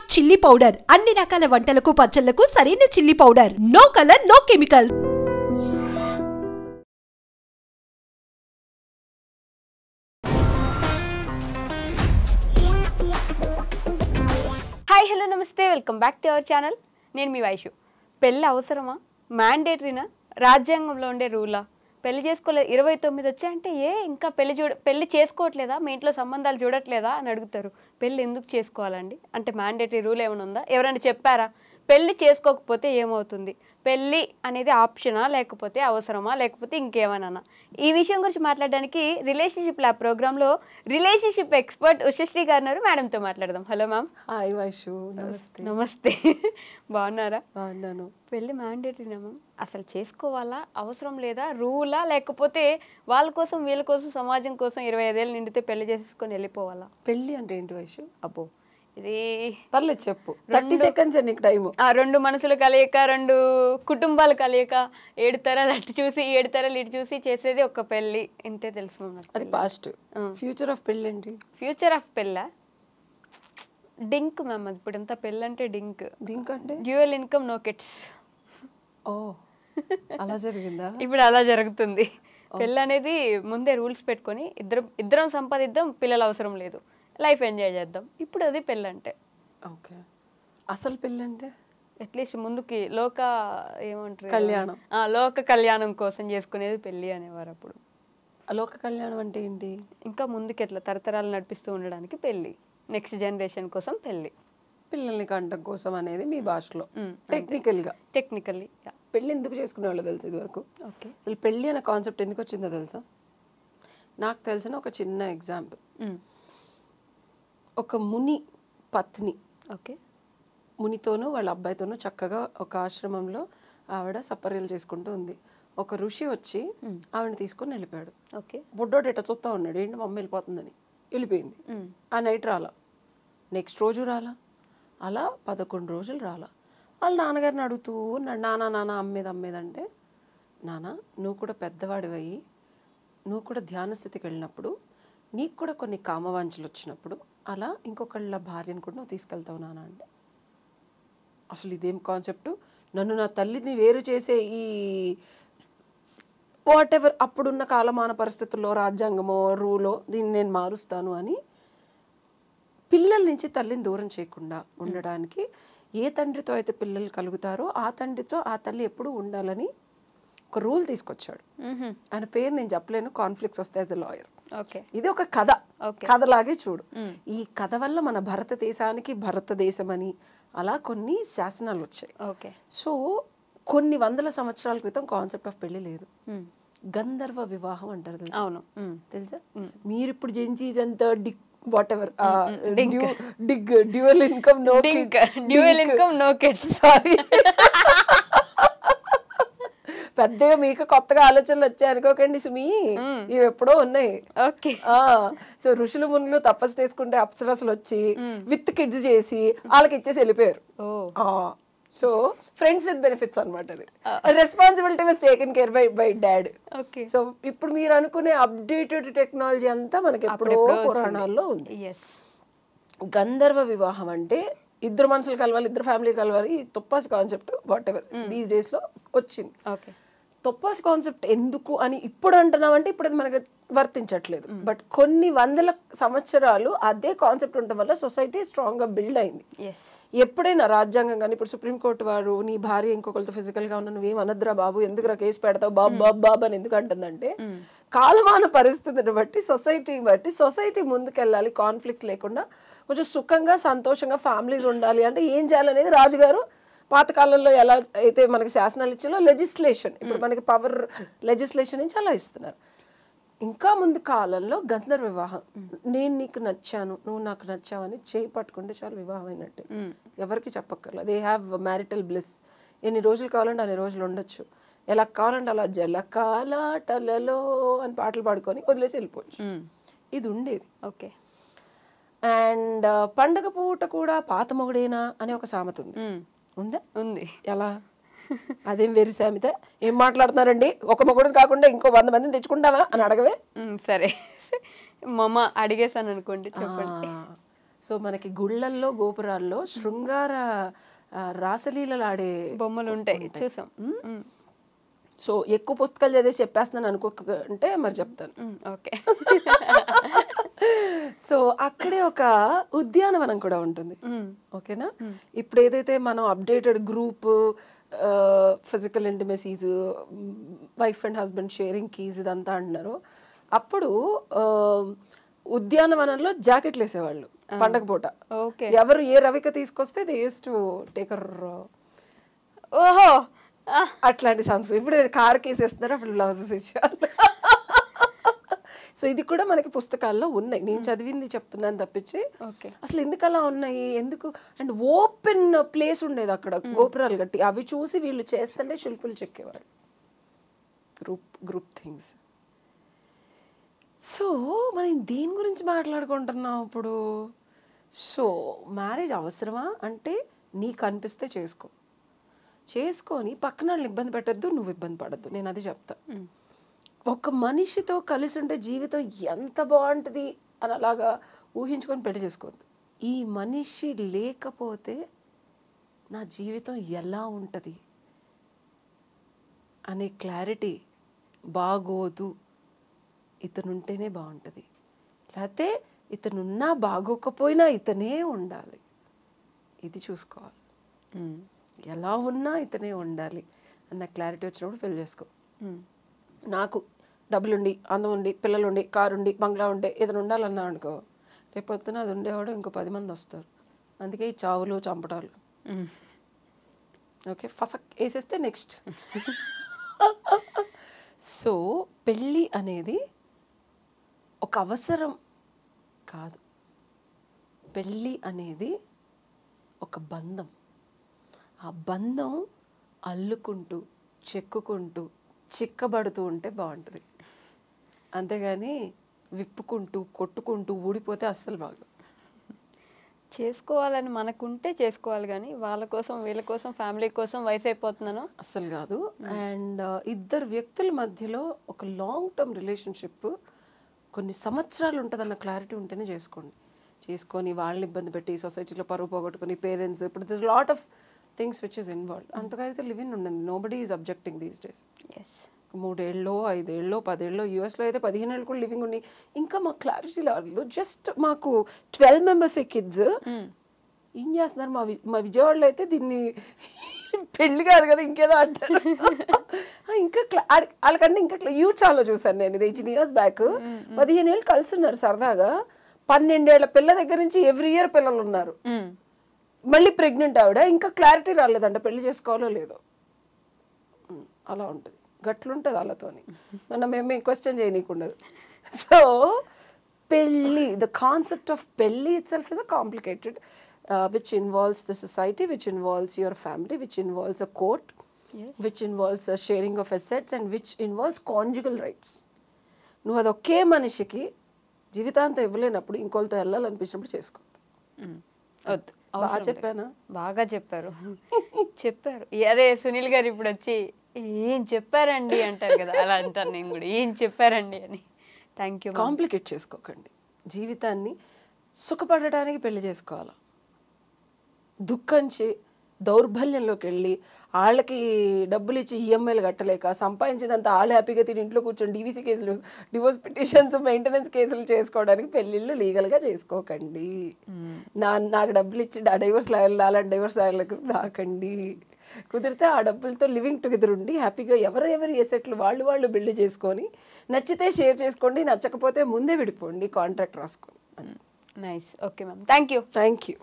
Smart chilli powder అన్ని రకాల వంటలకు పచ్చళ్లకు సరైన chilli powder. No colour no chemical. Hi hello నమస్తే, welcome back to our channel. నేను మీ వైషు. పెళ్ళి అవసరమా? మ్యాండేటరీనా? రాజ్యాంగంలో ఉండే రూలా? పెళ్లి చేసుకోలేదు 29 వచ్చాయంటే ఇంకా పెళ్లి చేసుకోవట్లేదా, మీ ఇంట్లో సంబంధాలు చూడట్లేదా అని అడుగుతారు. పెళ్ళి ఎందుకు చేసుకోవాలండి అంటే మ్యాండేటరీ రూల్ ఏమైనా ఉందా? ఎవరైనా చెప్పారా? పెళ్ళి చేసుకోకపోతే ఏమవుతుంది? పెళ్ళి అనేది ఆప్షనా, లేకపోతే అవసరమా, లేకపోతే ఇంకేమైనా? ఈ విషయం గురించి మాట్లాడడానికి రిలేషన్షిప్ ల్యాబ్ ప్రోగ్రాంలో రిలేషన్షిప్ ఎక్స్పర్ట్ ఉషశ్రీ గారు ఉన్నారు. మేడంతో మాట్లాడదాం. Hello ma'am. హాయ్ వైషు. నమస్తే. నమస్తే. బాగున్నారా? బాగున్నాను. పెళ్ళి మ్యాండేటరీనా మ్యామ్? అసలు చేసుకోవాలా, అవసరం లేదా, రూలా, లేకపోతే వాళ్ళ కోసం వీళ్ళ కోసం సమాజం కోసం 25 ఏళ్ళు నిండితే పెళ్లి చేసేసుకొని వెళ్ళిపోవాలా? పెళ్ళి అంటే ఏంటి వైషు? అబ్బో, ఇది పర్లేదు చెప్పు. 30 సెకండ్స్ నీకు టైము. రెండు మనసులు కలయిక, రెండు కుటుంబాలు కలయిక, 7 తరాలు అటు చూసి 7 తరాలు ఇటు చూసి చేసేది ఒక పెళ్ళి. ఇంతే తెలుసు మ్యామ్. అది పాస్ట్. ఫ్యూచర్ ఆఫ్ పెళ్ళి ఏంటి? ఫ్యూచర్ ఆఫ్ పెళ్ళా? DINK ma'am. అది ఇప్పుడు ఎంత పెళ్ళి అంటే డింక్. డింక్ అంటే డ్యూయల్ ఇన్కమ్ నో కిడ్స్. ఓ, అలా జరిగిందా? ఇప్పుడు అలా జరుగుతుంది. పెళ్ళి అనేది ముందే రూల్స్ పెట్టుకొని ఇద్దరం సంపాదిద్దాం, పిల్లలు అవసరం లేదు, లైఫ్ ఎంజాయ్ చేద్దాం. ఇప్పుడు అది పెళ్ళి అంటే. ఓకే. అసలు పెళ్ళి అంటే అట్లీస్ట్ ముందుకి లోక ఏమంటారు, కళ్యాణం. లోక కళ్యాణం కోసం చేసుకునేది పెళ్ళి అనేవారు అప్పుడు. లోక కళ్యాణం అంటే ఏంటి? ఇంకా ముందుకి ఎట్లా తరతరాలు నడిపిస్తూ ఉండడానికి పెళ్ళి, నెక్స్ట్ జనరేషన్ కోసం పెళ్ళి, పిల్లల్ని కంటం కోసం అనేది మీ భాషలో. టెక్నికల్లీ పెళ్ళి ఎందుకు చేసుకునే వాళ్ళు తెలుసు ఇదివరకు? ఓకే. అసలు పెళ్ళి అనే కాన్సెప్ట్ ఎందుకు వచ్చిందో తెలుసా? నాకు తెలిసిన ఒక చిన్న ఎగ్జాంపుల్. ఒక ముని పత్ని, ఓకే, మునితోనూ వాళ్ళ అబ్బాయితోనూ చక్కగా ఒక ఆశ్రమంలో ఆవిడ సపర్యలు చేసుకుంటూ ఉంది. ఒక ఋషి వచ్చి ఆవిడని తీసుకొని వెళ్ళిపోయాడు. ఓకే. బుడ్డోడు ఎట్లా చూస్తూ ఉన్నాడు, ఏంటి మమ్మీ వెళ్ళిపోతుందని. వెళ్ళిపోయింది. ఆ నైట్ రాలా, నెక్స్ట్ రోజు రాలా, అలా 11 రోజులు రాలా. వాళ్ళ నాన్నగారిని అడుగుతూ ఉన్నాడు, నాన్న అమ్మేదంటే, నాన్న నువ్వు కూడా పెద్దవాడివయ్యి నువ్వు కూడా ధ్యాన స్థితికి వెళ్ళినప్పుడు నీకు కూడా కొన్ని కామవాంఛలు వచ్చినప్పుడు అలా ఇంకొకళ్ళ భార్యను కూడా నువ్వు తీసుకెళ్తావు నాన్న అంటే, అసలు ఇదేం కాన్సెప్టు? నన్ను నా తల్లిని వేరు చేసే ఈ వాట్ ఎవర్ అప్పుడున్న కాలమాన పరిస్థితుల్లో రాజ్యాంగమో రూలో దీన్ని నేను మారుస్తాను అని పిల్లల నుంచి తల్లిని దూరం చేయకుండా ఉండడానికి ఏ తండ్రితో అయితే పిల్లలు కలుగుతారో ఆ తండ్రితో ఆ తల్లి ఎప్పుడూ ఉండాలని ఒక రూల్ తీసుకొచ్చాడు. ఆయన పేరు నేను చెప్పలేను, కాన్ఫ్లిక్ట్స్ వస్తాయి యాజ్ ఎ లాయర్. ఇది ఒక కథ, కథలాగే చూడు. ఈ కథ వల్ల మన భారతదేశం అని అలా కొన్ని శాసనాలు వచ్చాయి. సో కొన్ని వందల సంవత్సరాల క్రితం కాన్సెప్ట్ ఆఫ్ పెళ్లి లేదు. గంధర్వ వివాహం అంటారు తెలుసా? అవును, తెలుసా? మీరు ఇప్పుడు జెన్సీ అంతా whatever dual income no kids sorry పెద్దగా మీకు కొత్తగా ఆలోచనలు వచ్చాయి అనుకోకండి సుమి, ఇవి ఎప్పుడో ఉన్నాయి. సో ఋషులు మునులు తపస్సు తీసుకుంటే అప్సరసలు వచ్చి విత్ కిడ్స్ చేసి వాళ్ళకి ఇచ్చేసి వెళ్ళిపోయారు. సో ఫ్రెండ్స్ విత్ బెనిఫిట్స్ అనమాట. అది responsibility was taken care bye dad. So ఇప్పుడు మీరు అనుకునే అప్డేటెడ్ టెక్నాలజీ అంతా మనకి ఎప్పుడో పురాణాల్లో ఉంది. గంధర్వ వివాహం అంటే ఇద్దరు మనుషులు కలవాలి, ఇద్దరు ఫ్యామిలీ కలవాలి, తొప్పాసి concept whatever these days లో వచ్చింది. తొప్పాసి కాన్సెప్ట్ ఎందుకు అని ఇప్పుడు అంటున్నామంటే ఇప్పుడు అది మనకు వర్తించట్లేదు. బట్ కొన్ని వందల సంవత్సరాలు అదే కాన్సెప్ట్ ఉండటం వల్ల సొసైటీ స్ట్రాంగ్ గా బిల్డ్ అయింది. ఎప్పుడైనా రాజ్యాంగం కానీ ఇప్పుడు సుప్రీంకోర్టు వారు నీ భార్య ఇంకొకరితో ఫిజికల్ గా ఉన్న నువ్వేం అనద్దురా బాబు, ఎందుకురా కేసు పెడతావు బాబు అని ఎందుకు అంటుందంటే కాలమాన పరిస్థితిని బట్టి సొసైటీ ముందుకెళ్ళాలి, కాన్ఫ్లిక్ట్స్ లేకుండా కొంచెం సుఖంగా సంతోషంగా ఫ్యామిలీస్ ఉండాలి అంటే ఏం చేయాలనేది రాజుగారు పాతకాలంలో ఎలా అయితే మనకి శాసనాలు ఇచ్చారో లెజిస్లేషన్, ఇప్పుడు మనకి పవర్ లెజిస్లేషన్ నుంచి అలా ఇస్తున్నారు. ఇంకా ముందు కాలంలో గంధర్వ వివాహం, నేను నీకు నచ్చాను నువ్వు నాకు నచ్చావని చేయి పట్టుకుంటే చాలా వివాహం అయినట్టే, ఎవరికి చెప్పక్కర్లేదు. They have marital bliss. ఎన్ని రోజులు కావాలంటే అన్ని రోజులు ఉండొచ్చు, ఎలా కావాలంటే అలా జలకాలాటలలో అని పాటలు పాడుకొని వదిలేసి వెళ్ళిపోవచ్చు. ఇది ఉండేది. ఓకే. అండ్ పండగ పూట కూడా పాత మొగుడేనా అనే ఒక సామెత ఉందా? ఉంది. ఎలా? అదేం వేరు సామెత, ఏం మాట్లాడుతున్నారండి, ఒక మొగుడుని కాకుండా ఇంకో 100 మందిని తెచ్చుకుంటావా అని అడగవే. సరే మమ్మ అడిగేసాను అనుకోండి, చెప్పండి. సో మనకి గుళ్ళల్లో గోపురాల్లో శృంగార రాసలీలలు ఆడే బొమ్మలు ఉంటాయి, చూసాం. సో ఎక్కువ పుస్తకాలు చదివేసి చెప్పేస్తున్నాను అనుకోకంటే మరి చెప్తాను. ఓకే. సో అక్కడే ఒక ఉద్యానవనం కూడా ఉంటుంది. ఓకేనా? ఇప్పుడు ఏదైతే మనం updated group, physical intimacies, wife and husband sharing keys ఇదంతా అంటున్నారు, అప్పుడు ఉద్యానవనంలో జాకెట్లు వేసేవాళ్ళు పండగ పూట. ఎవరు ఏ రవిక తీసుకొస్తే దే యూజ్డ్ టు టేకర్. ఓహో, అట్లాంటి సంస్కృతి. ఇప్పుడు కార్ కేసేస్తున్నారు, అప్పుడు బ్లౌజెస్ ఇచ్చేవాళ్ళు. సో ఇది కూడా మనకి పుస్తకాల్లో ఉన్నాయి, నేను చదివింది చెప్తున్నాను తప్పించి. అసలు ఎందుకు అలా ఉన్నాయి, ఎందుకు అండ్ ఓపెన్ ప్లేస్ ఉండేది అక్కడ గోపురాలు కట్టి, అవి చూసి వీళ్ళు చేస్తుంటే శిల్పులు చెక్కేవారు, గ్రూప్ థింగ్స్. సో మనం దేని గురించి మాట్లాడుకుంటున్నాం ఇప్పుడు? సో మ్యారేజ్ అవసరమా అంటే నీకు అనిపిస్తే చేసుకొని పక్కన వాళ్ళని ఇబ్బంది పెట్టద్దు, నువ్వు ఇబ్బంది పడద్దు, నేను అది చెప్తా. ఒక మనిషితో కలిసి ఉంటే జీవితం ఎంత బాగుంటుంది అని అలాగా ఊహించుకొని పెళ్లి చేసుకోవద్దు. ఈ మనిషి లేకపోతే నా జీవితం ఎలా ఉంటుంది అనే క్లారిటీ బాగోదు, ఇతనుంటేనే బాగుంటుంది, లేకపోతే ఇతనున్నా బాగోకపోయినా ఇతనే ఉండాలి, ఇది చూసుకోవాలి. ఎలా ఉన్నా ఇతనే ఉండాలి అన్న క్లారిటీ వచ్చినప్పుడు పెళ్లి చేసుకో. నాకు డబ్బులుండి, అందం ఉండి, పిల్లలుండి, కారు ఉండి, బంగ్లా ఉండే ఏదైనా ఉండాలన్నా అనుకో, రేపు పొద్దున అది ఉండేవాడు ఇంకో 10 మంది వస్తారు. అందుకే ఈ చావులు చంపటాలు. ఓకే, ఫసక్ వేసేస్తే నెక్స్ట్. సో పెళ్ళి అనేది ఒక అవసరం కాదు, పెళ్ళి అనేది ఒక బంధం. ఆ బంధం అల్లుకుంటూ చెక్కుకుంటూ చిక్కబడుతూ ఉంటే బాగుంటుంది, అంతేగాని విప్పుకుంటూ కొట్టుకుంటూ ఊడిపోతే అస్సలు బాగా. చేసుకోవాలని మనకుంటే చేసుకోవాలి, కానీ వాళ్ళ కోసం వీళ్ళ కోసం ఫ్యామిలీ కోసం వయసు అయిపోతున్నాను అస్సలు కాదు. అండ్ ఇద్దరు వ్యక్తుల మధ్యలో ఒక లాంగ్ టర్మ్ రిలేషన్షిప్ కొన్ని సంవత్సరాలు ఉంటుందన్న క్లారిటీ ఉంటేనే చేసుకొని వాళ్ళని ఇబ్బంది పెట్టి సొసైటీలో పరువు పోగొట్టుకుని పేరెంట్స్, ఇప్పుడు this lot of things which is involved. అంతకైతే లివ్ ఇన్ ఉండదు. Nobody is objecting these days. 3 ఏళ్ళో 5 ఏళ్ళో 10 ఏళ్ళో, యూఎస్లో అయితే 15 ఏళ్ళు కూడా లివింగ్ ఉన్నాయి. ఇంకా మాకు క్లారిటీ లేదు. జస్ట్ మాకు 12 మెంబర్స్ కిడ్స్ ఏం చేస్తున్నారు. మా విజయవాడలో అయితే దీన్ని పెళ్లి కాదు కదా ఇంకేదో అంటారు. ఇంకా వాళ్ళకంటే ఇంకా యూట్యూబ్లో చూసాను నేను, ఇది 18 years బ్యాక్. 15 ఏళ్ళు కలిసి ఉన్నారు సరదాగా. 12 ఏళ్ల పిల్ల దగ్గర నుంచి ఎవ్రీ ఇయర్ పిల్లలు ఉన్నారు. మళ్ళీ ప్రెగ్నెంట్ ఆవిడ, ఇంకా క్లారిటీ రాలేదంట పెళ్లి చేసుకోవాలో లేదో. అలా ఉంటుంది, గట్లుంటుంది వాళ్ళతోని. మేము క్వశ్చన్ చేయనీకుండదు. సో పెళ్ళి, ద కాన్సెప్ట్ ఆఫ్ పెళ్ళి it self is a complicated, which involves the society, which involves your family, which involves a court, which involves a sharing of assets, and which involves conjugal rights. నువ్వు అది ఒకే మనిషికి జీవితాంతం ఇవ్వలేనప్పుడు ఇంకోళ్ళతో వెళ్ళాలనిపించినప్పుడు చేసుకో. బాగా చెప్పానా? బాగా చెప్పారు. అదే సునీల్ గారు ఇప్పుడు వచ్చి ఏం చెప్పారండి అంటారు కదా, అలా అంటారు నేను కూడా, ఏం చెప్పారండి అని. Thank you. కాంప్లికేట్ చేసుకోకండి జీవితాన్ని. సుఖపడటానికి పెళ్లి చేసుకోవాలా, దుఃఖంచి దౌర్బల్యంలోకి వెళ్ళి వాళ్ళకి డబ్బులు ఇచ్చి ఈఎంఐలు కట్టలేక సంపాదించేదంతా వాళ్ళు హ్యాపీగా తిని ఇంట్లో కూర్చొని డీవీసీ కేసులు, డివోర్స్ పిటిషన్స్, మెయింటెనెన్స్ కేసులు చేసుకోవడానికి పెళ్ళిళ్ళు లీగల్గా చేసుకోకండి. నాకు డబ్బులు ఇచ్చి డైవర్స్ లాయర్లు, అలాంటి డైవర్స్ లాయర్లకు రాకండి. కుదిరితే ఆ డబ్బులతో లివింగ్ టుగెదర్ ఉండి హ్యాపీగా ఎవరెవరి ఎసెట్లు వాళ్ళు బిల్డ్ చేసుకొని, నచ్చితే షేర్ చేసుకోండి, నచ్చకపోతే ముందే విడిపోండి, కాంట్రాక్ట్ రాసుకోండి. Nice. Okay ma'am, thank you.